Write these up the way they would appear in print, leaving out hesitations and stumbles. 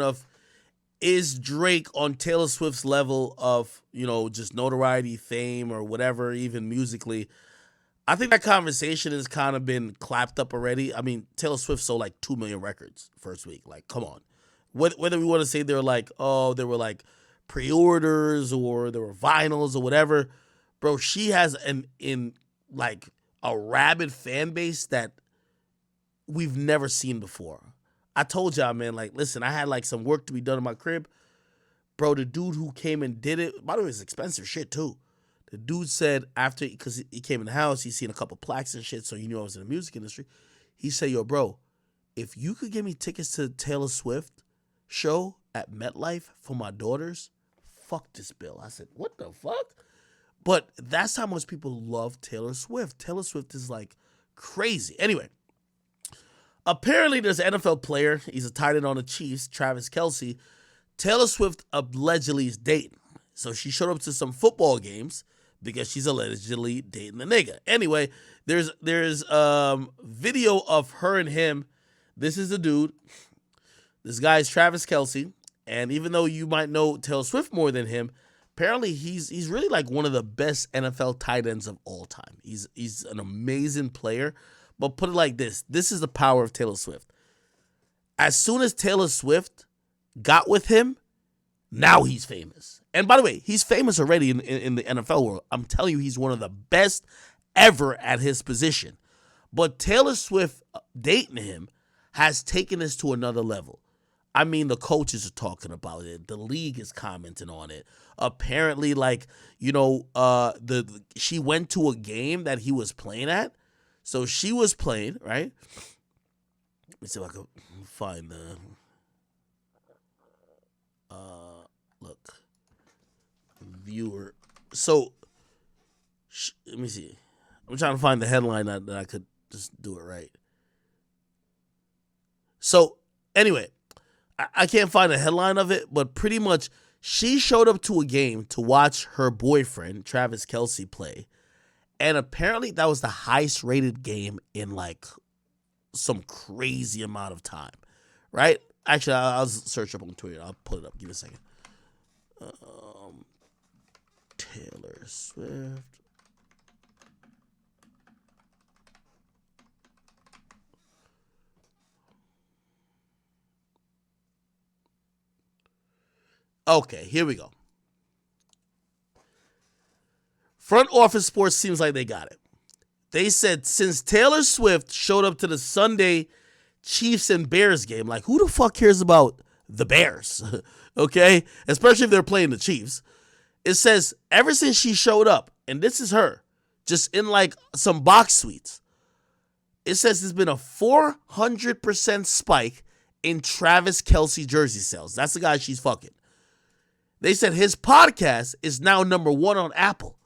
of is Drake on Taylor Swift's level of, just notoriety, fame, or whatever, even musically. I think that conversation has kind of been clapped up already. I mean, Taylor Swift sold like 2 million records first week. Like, come on. Whether we want to say they're like, oh, they were like pre-orders or there were vinyls or whatever, bro, she has in like a rabid fan base that we've never seen before. I told y'all, man, like, listen, I had like some work to be done in my crib. Bro, the dude who came and did it, by the way, it's expensive shit too. The dude said after, because he came in the house, he seen a couple plaques and shit, so he knew I was in the music industry. He said, yo, bro, if you could give me tickets to the Taylor Swift show at MetLife for my daughters, fuck this bill. I said, what the fuck? But that's how much people love Taylor Swift. Taylor Swift is like crazy. Anyway, apparently there's an NFL player. He's a tight end on the Chiefs, Travis Kelce. Taylor Swift allegedly is dating. So she showed up to some football games because she's allegedly dating the nigga. Anyway, there's video of her and him. This is the dude. This guy is Travis Kelce. And even though you might know Taylor Swift more than him, apparently he's really like one of the best NFL tight ends of all time. He's an amazing player. But put it like this. This is the power of Taylor Swift. As soon as Taylor Swift got with him, now he's famous. And by the way, he's famous already in the NFL world. I'm telling you, he's one of the best ever at his position. But Taylor Swift dating him has taken this to another level. I mean, the coaches are talking about it. The league is commenting on it. Apparently, like, she went to a game that he was playing at. So she was playing, right? Let me see if I can find the look viewer. So let me see. I'm trying to find the headline that I could just do it right. So anyway, I can't find a headline of it, but pretty much she showed up to a game to watch her boyfriend, Travis Kelce, play. And apparently that was the highest rated game in like some crazy amount of time, right? Actually, I'll search up on Twitter. I'll pull it up. Give me a second. Taylor Swift. Okay, here we go. Front Office Sports seems like they got it. They said since Taylor Swift showed up to the Sunday Chiefs and Bears game, like who the fuck cares about the Bears? Okay? Especially if they're playing the Chiefs. It says ever since she showed up, and this is her, just in like some box suites, it says there's been a 400% spike in Travis Kelce jersey sales. That's the guy she's fucking. They said his podcast is now #1 on Apple.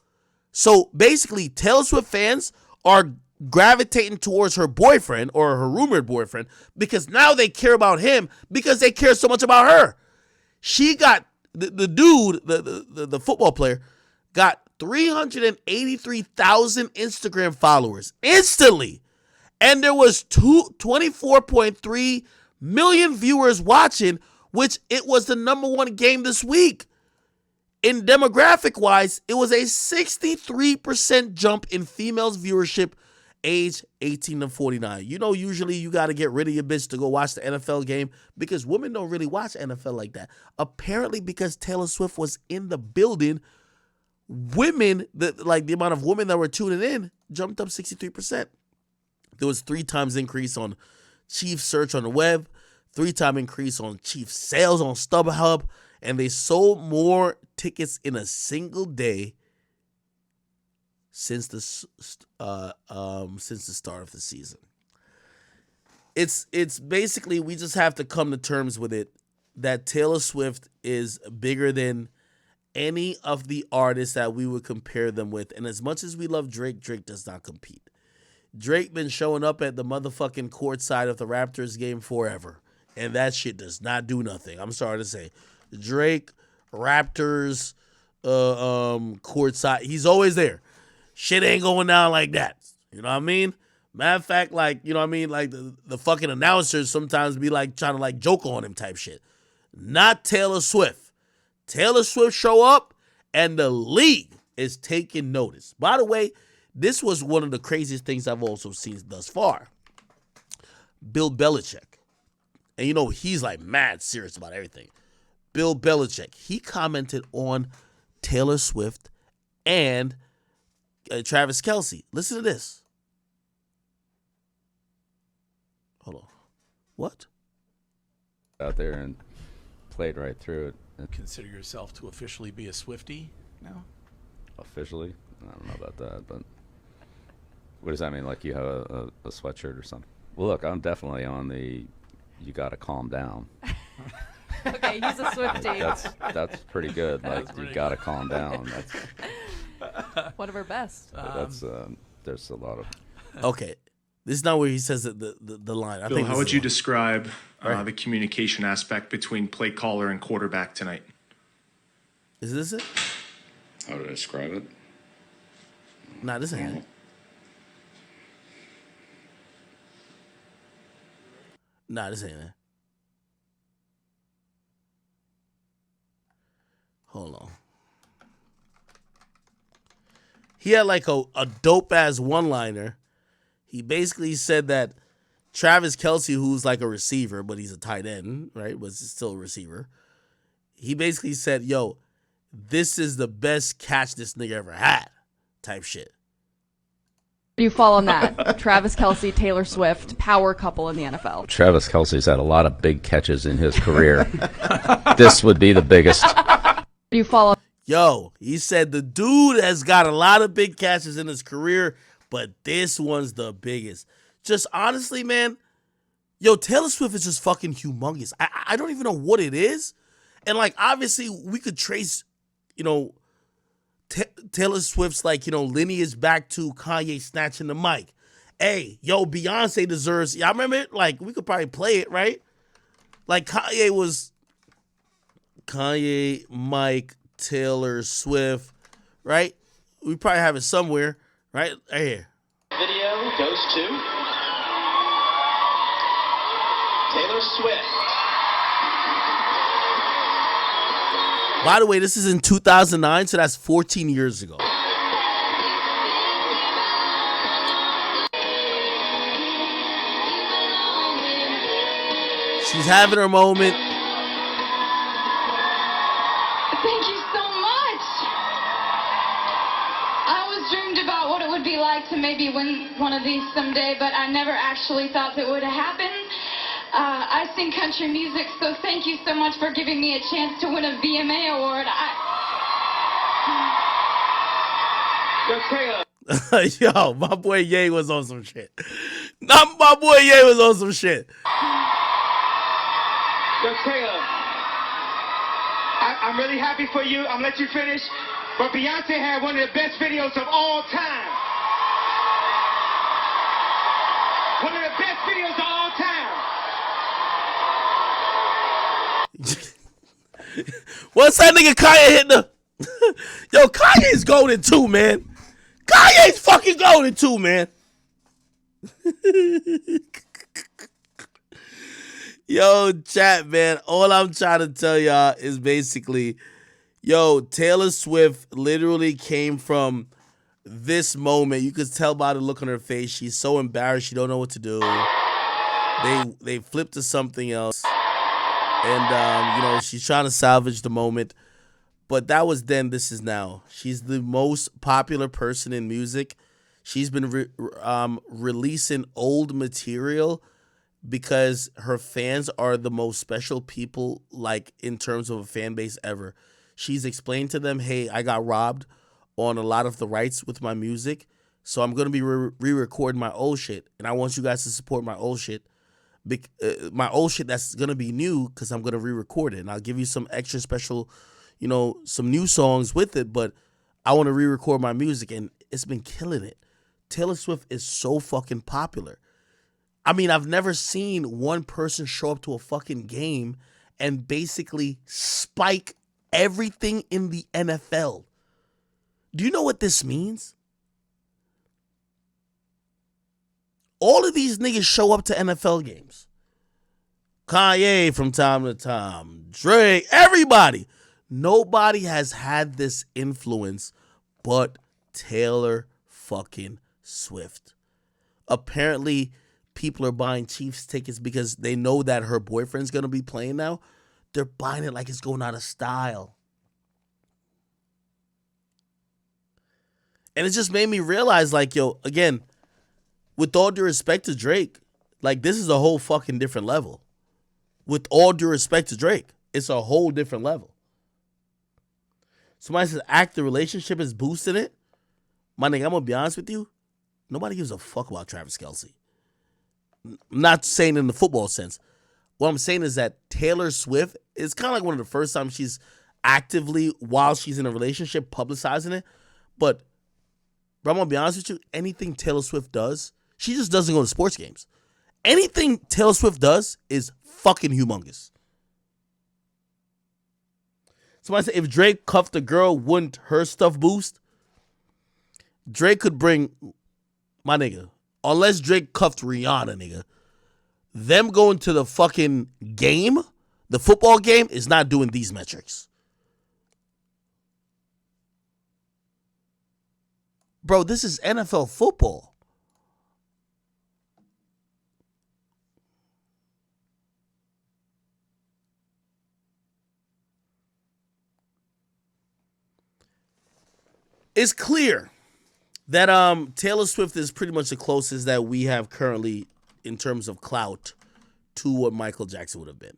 So basically, Taylor Swift fans are gravitating towards her boyfriend or her rumored boyfriend because now they care about him because they care so much about her. She got, the dude, the football player, got 383,000 Instagram followers instantly. And there was 24.3 million viewers watching, which it was the #1 game this week. In demographic-wise, it was a 63% jump in females' viewership age 18 to 49. You know, usually you got to get rid of your bitch to go watch the NFL game because women don't really watch NFL like that. Apparently, because Taylor Swift was in the building, women, the amount of women that were tuning in jumped up 63%. There was 3 times increase on Chiefs search on the web, 3-time increase on Chiefs sales on StubHub, and they sold more tickets in a single day since the start of the season. It's basically, we just have to come to terms with it that Taylor Swift is bigger than any of the artists that we would compare them with. And as much as we love Drake, Drake does not compete. Drake been showing up at the motherfucking courtside of the Raptors game forever. And that shit does not do nothing. I'm sorry to say. Drake, Raptors, courtside. He's always there. Shit ain't going down like that. You know what I mean? Matter of fact, like, you know what I mean? Like the fucking announcers sometimes be like trying to like joke on him type shit. not Taylor Swift. Taylor Swift show up, and the league is taking notice. By the way, this was one of the craziest things I've also seen thus far. Bill Belichick. And you know, he's like mad serious about everything. Bill Belichick, he commented on Taylor Swift and Travis Kelce. Listen to this. Hold on. What? Out there and played right through it. Consider yourself to officially be a Swiftie now? Officially? I don't know about that, but what does that mean? Like you have a sweatshirt or something? Well, look, I'm definitely on the you got to calm down. Okay, he's a Swiftie. That's pretty good. Like you got to calm down. That's one of our best. There's a lot of. Okay, this is not where he says the line. Bill, how would you describe the communication aspect between play caller and quarterback tonight? Is this it? How to describe it? Nah, this ain't it. Nah, this ain't it. Hold on. He had like a dope ass one-liner. He basically said that Travis Kelce, who's like a receiver, but he's a tight end, right? Was still a receiver. He basically said, yo, this is the best catch this nigga ever had, type shit. Do you fall on that? Travis Kelce, Taylor Swift, power couple in the NFL. Travis Kelce's had a lot of big catches in his career. This would be the biggest. Do you fall on? Yo, he said the dude has got a lot of big catches in his career, but this one's the biggest. Just honestly, man, yo, Taylor Swift is just fucking humongous. I don't even know what it is. And like, obviously, we could trace, you know, Taylor Swift's like, you know, lineage back to Kanye snatching the mic. Hey, yo, Beyonce deserves, y'all remember it? Like, we could probably play it, right? Like, Kanye, Mike, Taylor Swift, right? We probably have it somewhere, right? Right here. Video goes to Taylor Swift. By the way, this is in 2009, so that's 14 years ago. She's having her moment. Thank you so much. I always dreamed about what it would be like to maybe win one of these someday, but I never actually thought it would happen. I sing country music, so thank you so much for giving me a chance to win a VMA award. Yo, my boy Ye was on some shit. Not my boy Ye was on some shit. Yo, Taylor, I'm really happy for you. I'm gonna let you finish. But Beyonce had one of the best videos of all time. One of the best videos of all time. What's that nigga Kanye hitting the? Yo, Kanye's golden too, man. Kanye's fucking golden too, man. Yo, chat, man. All I'm trying to tell y'all is basically, yo, Taylor Swift literally came from this moment. You could tell by the look on her face. She's so embarrassed. She don't know what to do. They flipped to something else. And, you know, she's trying to salvage the moment. But that was then, this is now. She's the most popular person in music. She's been releasing old material because her fans are the most special people, like, in terms of a fan base ever. She's explained to them, hey, I got robbed on a lot of the rights with my music, so I'm going to be re-recording my old shit, and I want you guys to support my old shit. My old shit that's going to be new because I'm going to re-record it, and I'll give you some extra special, you know, some new songs with it, but I want to re-record my music, and it's been killing it. Taylor Swift is so fucking popular. I mean, I've never seen one person show up to a fucking game and basically spike everything in the NFL. Do you know what this means? All of these niggas show up to NFL games. Kanye from time to time, Drake, everybody. Nobody has had this influence but Taylor fucking Swift. Apparently, people are buying Chiefs tickets because they know that her boyfriend's going to be playing now. They're buying it like it's going out of style. And it just made me realize, like, yo, again, with all due respect to Drake, like, this is a whole fucking different level. With all due respect to Drake, it's a whole different level. Somebody says, the relationship is boosting it. My nigga, I'm going to be honest with you. Nobody gives a fuck about Travis Kelce. I'm not saying in the football sense. What I'm saying is that Taylor Swift is kind of like one of the first times she's actively, while she's in a relationship, publicizing it. But I'm going to be honest with you, anything Taylor Swift does, she just doesn't go to sports games. Anything Taylor Swift does is fucking humongous. Somebody said, if Drake cuffed a girl, wouldn't her stuff boost? Drake could bring, my nigga, unless Drake cuffed Rihanna, nigga, them going to the fucking game, the football game, is not doing these metrics. Bro, this is NFL football. It's clear that Taylor Swift is pretty much the closest that we have currently in terms of clout to what Michael Jackson would have been.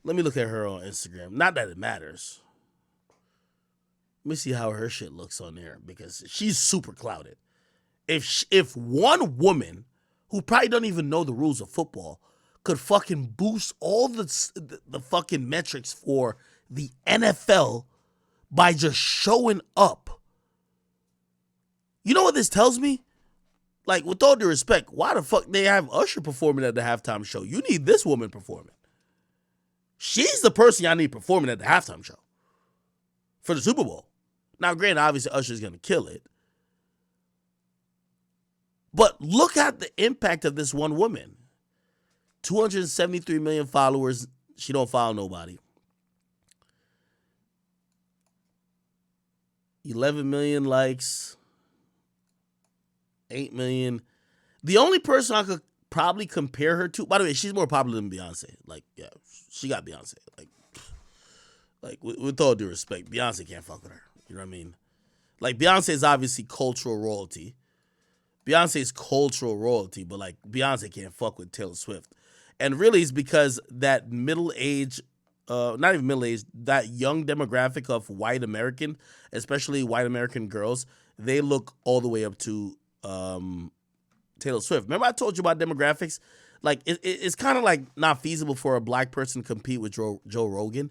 Let me look at her on Instagram. Not that it matters. Let me see how her shit looks on there because she's super clouted. If one woman who probably doesn't even know the rules of football could fucking boost all the fucking metrics for the NFL by just showing up. You know what this tells me? Like, with all due respect, why the fuck they have Usher performing at the halftime show? You need this woman performing. She's the person y'all need performing at the halftime show for the Super Bowl. Now, granted, obviously Usher's going to kill it. But look at the impact of this one woman. 273 million followers. She don't follow nobody. 11 million likes. 8 million. The only person I could probably compare her to, by the way, she's more popular than Beyonce. Like, yeah, she got Beyonce. Like with all due respect, Beyonce can't fuck with her. You know what I mean? Like, Beyonce is obviously cultural royalty. Beyonce is cultural royalty, but like, Beyonce can't fuck with Taylor Swift. And really it's because that middle age, not even middle age, that young demographic of white American, especially white American girls, they look all the way up to Taylor Swift. Remember I told you about demographics? Like, it's kind of like not feasible for a black person to compete with Joe Rogan.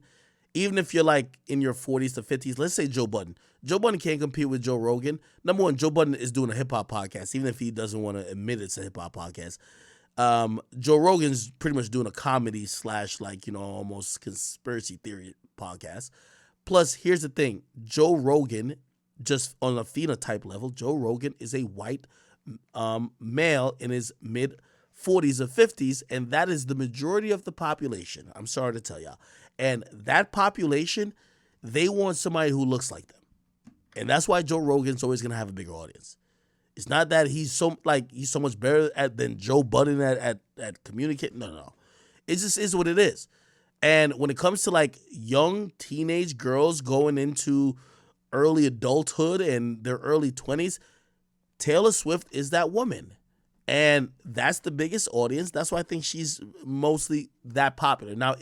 Even if you're like in your 40s to 50s, let's say Joe Budden. Joe Budden can't compete with Joe Rogan. Number one, Joe Budden is doing a hip-hop podcast, even if he doesn't want to admit it's a hip-hop podcast. Joe Rogan's pretty much doing a comedy / like, you know, almost conspiracy theory podcast. Plus, here's the thing. Joe Rogan, just on a phenotype level, Joe Rogan is a white male in his mid-40s or 50s, and that is the majority of the population. I'm sorry to tell y'all. And that population, they want somebody who looks like them. And that's why Joe Rogan's always going to have a bigger audience. It's not that he's so much better than Joe Budden at communicating. No. It just is what it is. And when it comes to like young teenage girls going into early adulthood and their early 20s, Taylor Swift is that woman. And that's the biggest audience. That's why I think she's mostly that popular. Now,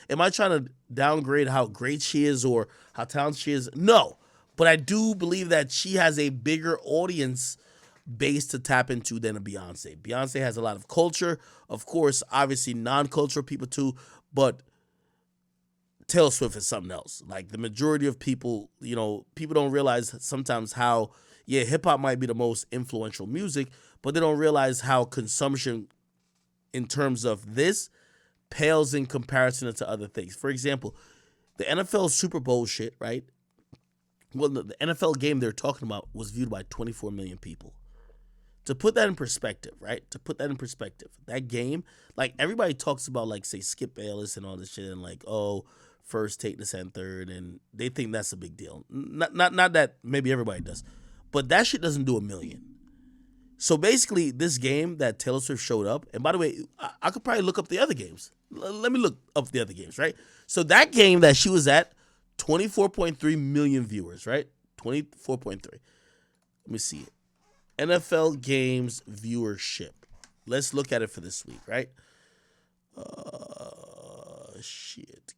am I trying to downgrade how great she is or how talented she is? No. But I do believe that she has a bigger audience base to tap into than a Beyonce. Beyonce has a lot of culture. Of course, obviously non-cultural people too. But Taylor Swift is something else. Like, the majority of people, you know, people don't realize sometimes how, yeah, hip-hop might be the most influential music, but they don't realize how consumption in terms of this pales in comparison to other things. For example, the NFL Super Bowl shit, right? Well, the NFL game they're talking about was viewed by 24 million people. To put that in perspective, right? To put that in perspective, that game, like everybody talks about, like say Skip Bayless and all this shit, and like first take the and third, and they think that's a big deal. Not that maybe everybody does, but that shit doesn't do a million. So basically, this game that Taylor Swift showed up, and by the way, I could probably look up the other games. Let me look up the other games, right? So that game that she was at, 24.3 million viewers, right? 24.3. Let me see it. NFL games viewership. Let's look at it for this week, right? Shit.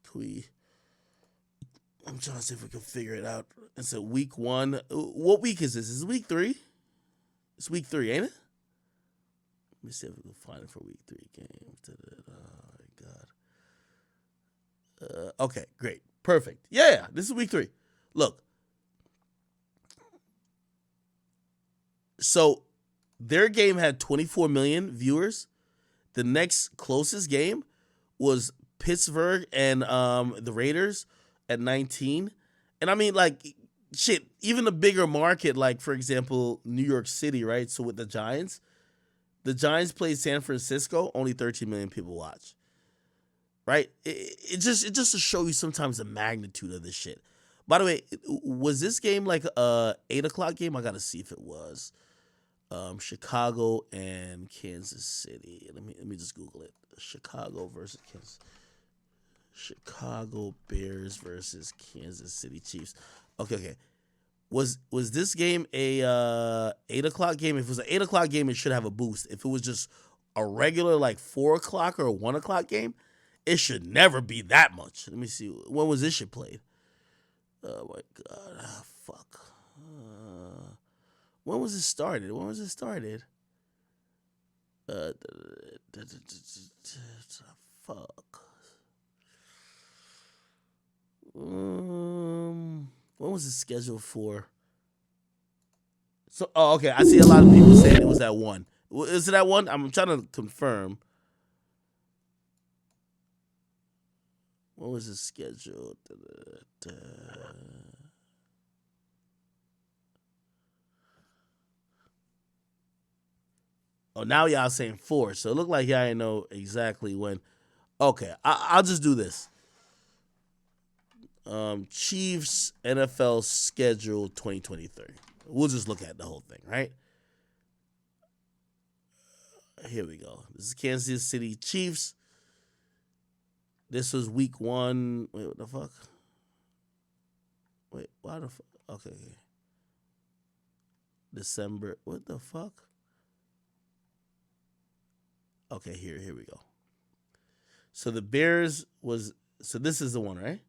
I'm trying to see if we can figure it out. It's a week 1. What week is this? Is it week 3? It's week 3, ain't it? Let me see if we can find it for week 3 games. Oh, my God. Okay, great. Perfect. Yeah, this is week 3. Look. So their game had 24 million viewers. The next closest game was Pittsburgh and the Raiders at 19. And I mean, like, shit, even a bigger market, like, for example, New York City, right? So with the Giants played San Francisco, only 13 million people watch, right? It just to show you sometimes the magnitude of this shit. By the way, was this game like a 8 o'clock game? I got to see if it was. Chicago and Kansas City. Let me just Google it. Chicago versus Kansas. Chicago Bears versus Kansas City Chiefs. Okay. Was this game a 8 o'clock game? If it was an 8 o'clock game, it should have a boost. If it was just a regular like 4 o'clock or a 1 o'clock game, it should never be that much. Let me see. When was this shit played? Oh my God. Fuck. When was it started? Fuck. When was it scheduled for? So, okay. I see a lot of people saying it was at 1. Is it at 1? I'm trying to confirm. When was it scheduled? Oh, now y'all saying 4. So it looked like y'all didn't know exactly when. Okay, I'll just do this. Chiefs NFL schedule 2023. We'll just look at the whole thing, right? Here we go. This is Kansas City Chiefs. This was week 1. Wait, what the fuck? Wait, why the fuck? Okay. December. What the fuck? Okay, here we go. So the Bears was, so this is the one, right?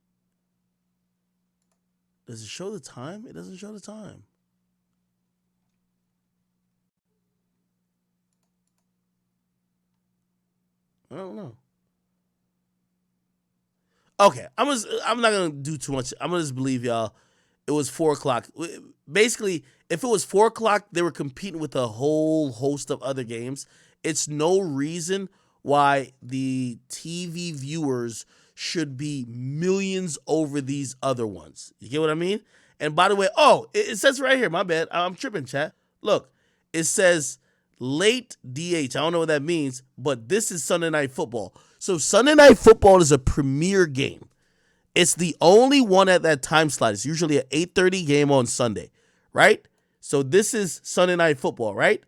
Does it show the time? It doesn't show the time. I don't know. Okay, I'm not gonna do too much. I'm gonna just believe y'all. It was 4 o'clock. Basically, if it was 4 o'clock, they were competing with a whole host of other games. It's no reason why the TV viewers should be millions over these other ones. You get what I mean? And by the way, it says right here, my bad. I'm tripping, chat. Look, it says late DH. I don't know what that means, but this is Sunday Night Football. So Sunday Night Football is a premier game. It's the only one at that time slot. It's usually an 8:30 game on Sunday, right? So this is Sunday Night Football, right?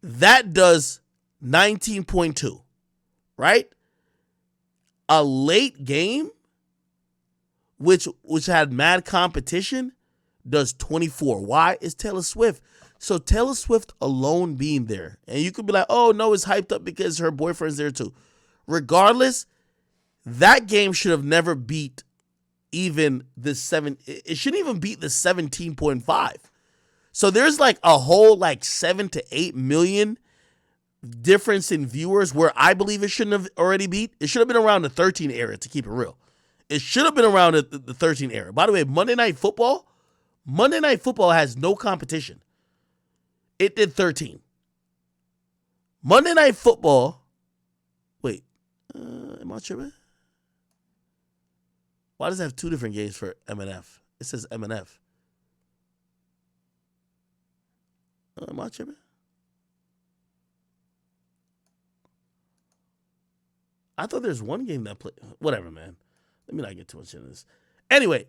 That does 19.2, right? A late game, which had mad competition, does 24. Why? It's Taylor Swift. So Taylor Swift alone being there, and you could be like, oh, no, it's hyped up because her boyfriend's there too. Regardless, that game should have never beat even the 7. It shouldn't even beat the 17.5. So there's like a whole like 7 to 8 million difference in viewers where I believe it shouldn't have already beat. It should have been around the 13 era, to keep it real. It should have been around the 13 era. By the way, Monday Night Football has no competition. It did 13. Monday Night Football. Wait, am I tripping? Why does it have 2 different games for MNF? It says MNF. Am I tripping? I thought there's one game that played. Whatever, man. Let me not get too much into this. Anyway,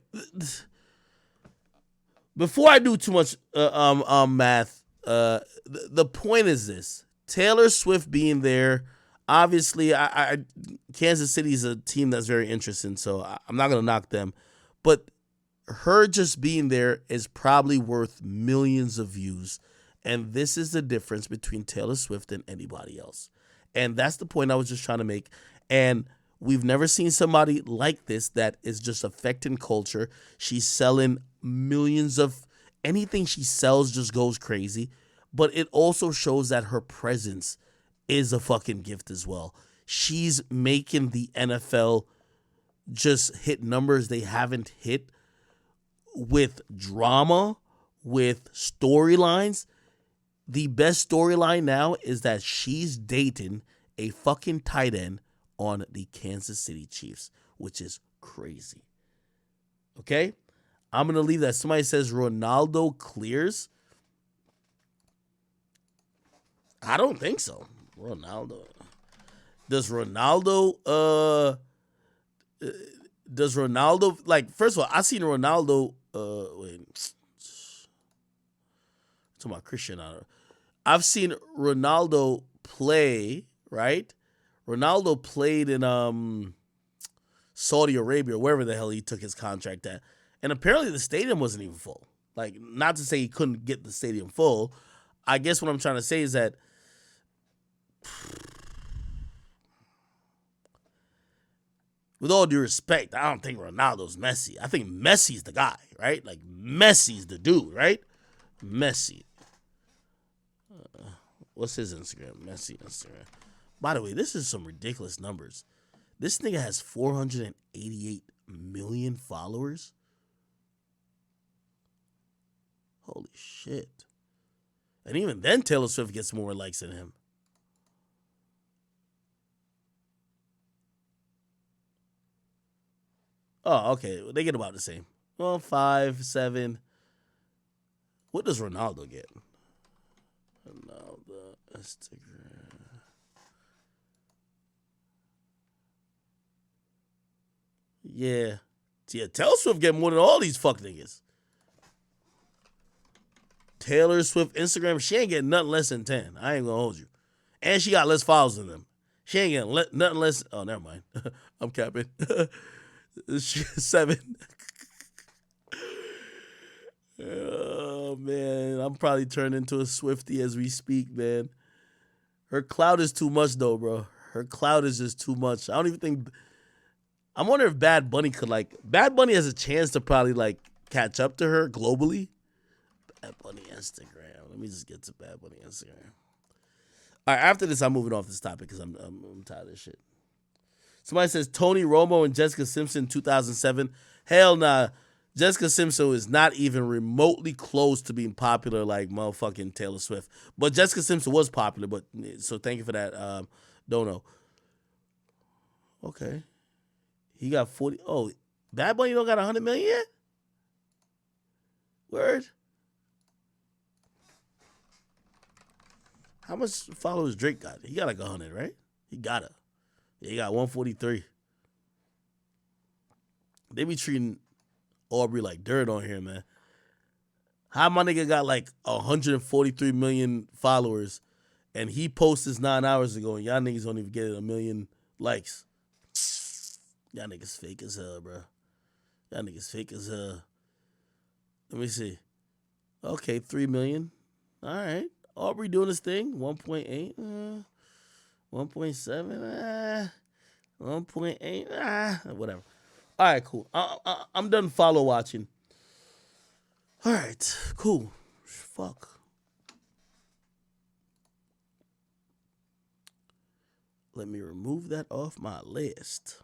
before I do too much math, the point is this: Taylor Swift being there. Obviously, Kansas City is a team that's very interesting, so I'm not gonna knock them, but her just being there is probably worth millions of views, and this is the difference between Taylor Swift and anybody else, and that's the point I was just trying to make. And we've never seen somebody like this that is just affecting culture. She's selling millions of anything she sells just goes crazy, but it also shows that her presence is a fucking gift as well. She's making the NFL just hit numbers they haven't hit with drama, with storylines. The best storyline now is that she's dating a fucking tight end on the Kansas City Chiefs, which is crazy. Okay? I'm going to leave that. Somebody says Ronaldo clears. I don't think so. Ronaldo. Does Ronaldo, like, first of all, I seen Ronaldo, talking about Cristiano. I've seen Ronaldo play, right? Ronaldo played in Saudi Arabia, wherever the hell he took his contract at. And apparently the stadium wasn't even full. Like, not to say he couldn't get the stadium full. I guess what I'm trying to say is that with all due respect, I don't think Ronaldo's Messi. I think Messi's the guy, right? Like, Messi's the dude, right? Messi. What's his Instagram? Messi Instagram. By the way, this is some ridiculous numbers. This nigga has 488 million followers. Holy shit. And even then, Taylor Swift gets more likes than him. Oh, okay. They get about the same. Well, 5, 7. What does Ronaldo get? Ronaldo, Instagram. Yeah. Taylor Swift get more than all these fuck niggas. Taylor Swift Instagram, she ain't getting nothing less than 10. I ain't gonna hold you. And she got less followers than them. She ain't getting nothing less. Oh, never mind. I'm capping. 7. Oh, man. I'm probably turning into a Swiftie as we speak, man. Her clout is too much, though, bro. Her clout is just too much. I don't even think. I'm wondering if Bad Bunny could, like. Bad Bunny has a chance to probably, like, catch up to her globally. Bad Bunny Instagram. Let me just get to Bad Bunny Instagram. All right, after this, I'm moving off this topic because I'm tired of this shit. Somebody says Tony Romo and Jessica Simpson 2007. Hell nah. Jessica Simpson is not even remotely close to being popular like motherfucking Taylor Swift. But Jessica Simpson was popular, but so thank you for that, Dono. Okay. He got 40. Oh, Bad Bunny don't got 100 million yet? Word. How much followers Drake got? He got like 100, right? He got it. Yeah, he got 143. They be treating Aubrey like dirt on here, man. How my nigga got like 143 million followers and he posted this 9 hours ago and y'all niggas don't even get 1 million likes. Y'all niggas fake as hell, bro. Y'all niggas fake as hell. Let me see. Okay, 3 million. All right. Aubrey doing his thing. 1.8. 1.7. 1.8. Whatever. All right, cool. I'm done follow watching. All right, cool. Fuck. Let me remove that off my list.